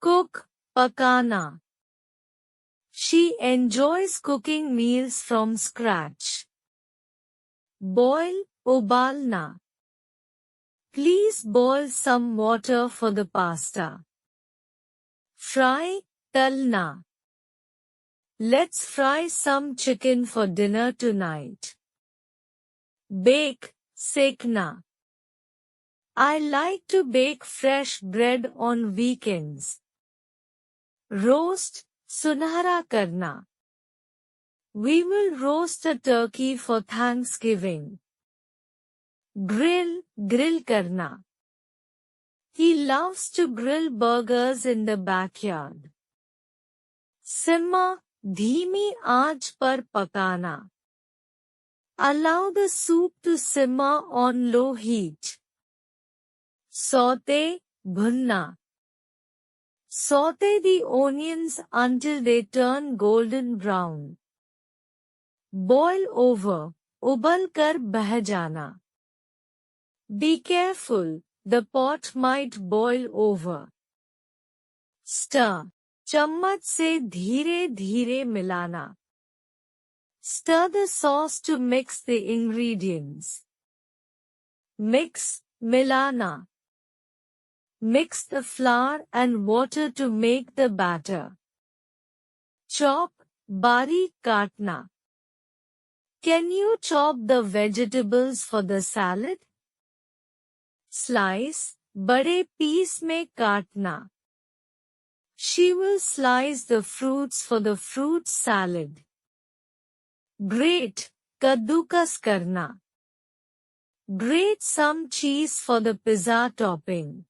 Cook, pakana. She enjoys cooking meals from scratch. Boil, ubalna. Please boil some water for the pasta. Fry, talna. Let's fry some chicken for dinner tonight. Bake, sekna. I like to bake fresh bread on weekends. Roast, sunhara karna. We will roast a turkey for Thanksgiving. Grill, grill karna. He loves to grill burgers in the backyard. Simmer, धीमी आंच पर पकाना. Allow the soup to simmer on low heat. Saute, bhunna. Saute the onions until they turn golden brown. Boil over, ubal kar beh jana. Be careful, the pot might boil over. Stir. चम्मच से धीरे धीरे मिलाना. Stir the sauce to mix the ingredients. Mix, milana. Mix the flour and water to make the batter. Chop, barik kaatna. Can you chop the vegetables for the salad? Slice, bade piece में काटना. She will slice the fruits for the fruit salad. Grate, kaddukas karna. Grate some cheese for the pizza topping.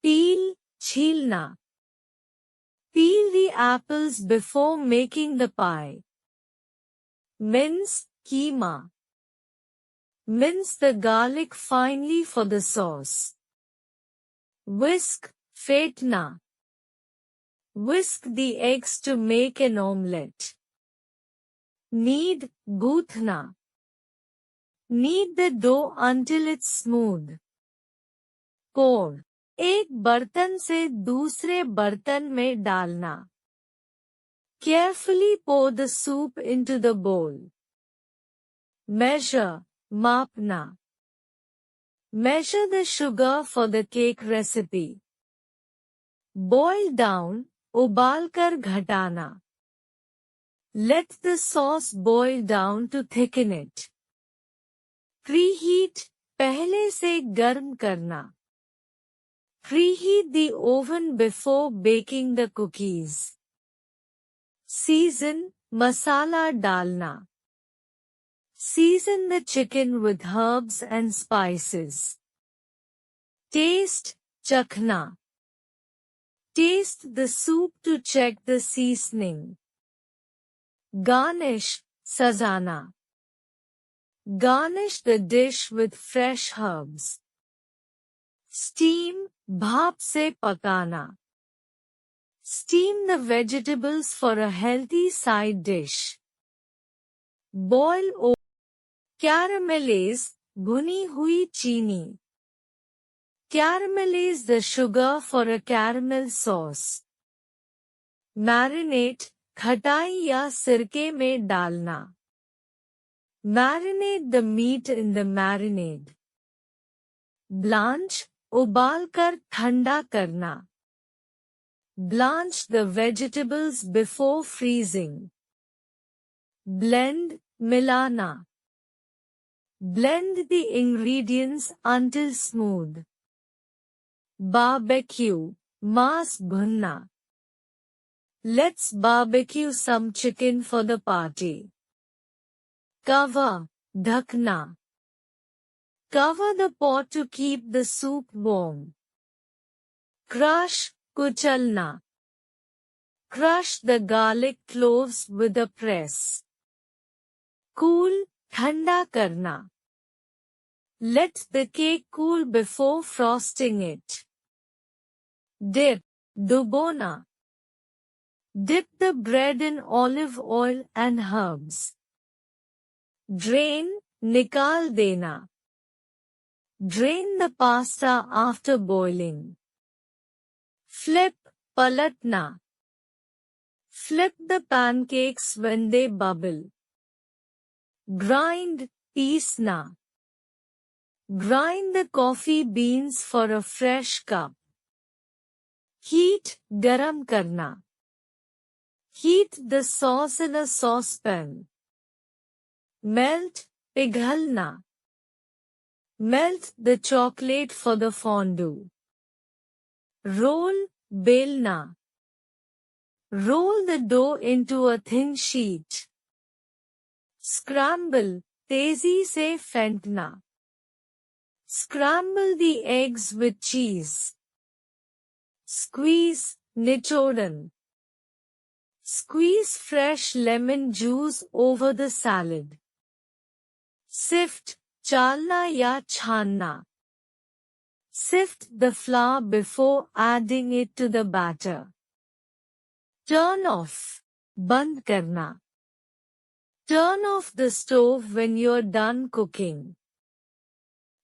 Peel, chilna. Peel the apples before making the pie. Mince, keema. Mince the garlic finely for the sauce. Whisk, fatna. Whisk the eggs to make an omelette. Knead, goothna. Knead the dough until it's smooth. Pour. एक बर्तन से दूसरे बर्तन में डालना. Carefully pour the soup into the bowl. Measure, मापना. Measure the sugar for the cake recipe. Boil down, उबालकर घटाना. Let the sauce boil down to thicken it. Preheat, पहले से गर्म करना. Preheat the oven before baking the cookies. Season, masala डालना. Season the chicken with herbs and spices. Taste, chakna. Taste the soup to check the seasoning. Garnish, sajana. Garnish the dish with fresh herbs. Steam, bhaap se pakana. Steam the vegetables for a healthy side dish. Boil over. Caramelize, bhuni hui chini. Caramelize the sugar for a caramel sauce. Marinate, खटाई या सिरके में डालना. Marinate the meat in the marinade. Blanch, उबालकर ठंडा करना. Blanch the vegetables before freezing. Blend, milana. Blend the ingredients until smooth. Barbecue, maas bhunna. Let's barbecue some chicken for the party. Cover, dhakna. Cover the pot to keep the soup warm. Crush, kuchalna. Crush the garlic cloves with a press. Cool, ठंडा करना. Let the cake cool before frosting it. Dip, डुबोना. Dip the bread in olive oil and herbs. Drain, निकाल देना. Drain the pasta after boiling. Flip, palatna. Flip the pancakes when they bubble. Grind, peesna. Grind the coffee beans for a fresh cup. Heat, garam karna. Heat the sauce in a saucepan. Melt, pighalna. Melt the chocolate for the fondue. Roll, belna. Roll the dough into a thin sheet. Scramble, tezi se fenkna. Scramble the eggs with cheese. Squeeze, nichodan. Squeeze fresh lemon juice over the salad. Sift, chalna ya chhanna. Sift the flour before adding it to the batter. Turn off, band karna. Turn off the stove when you're done cooking.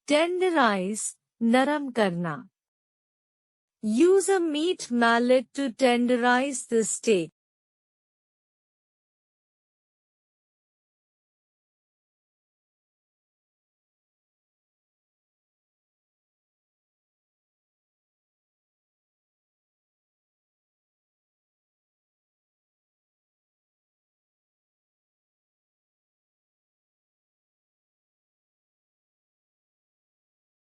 Tenderize, naram karna. Use a meat mallet to tenderize the steak.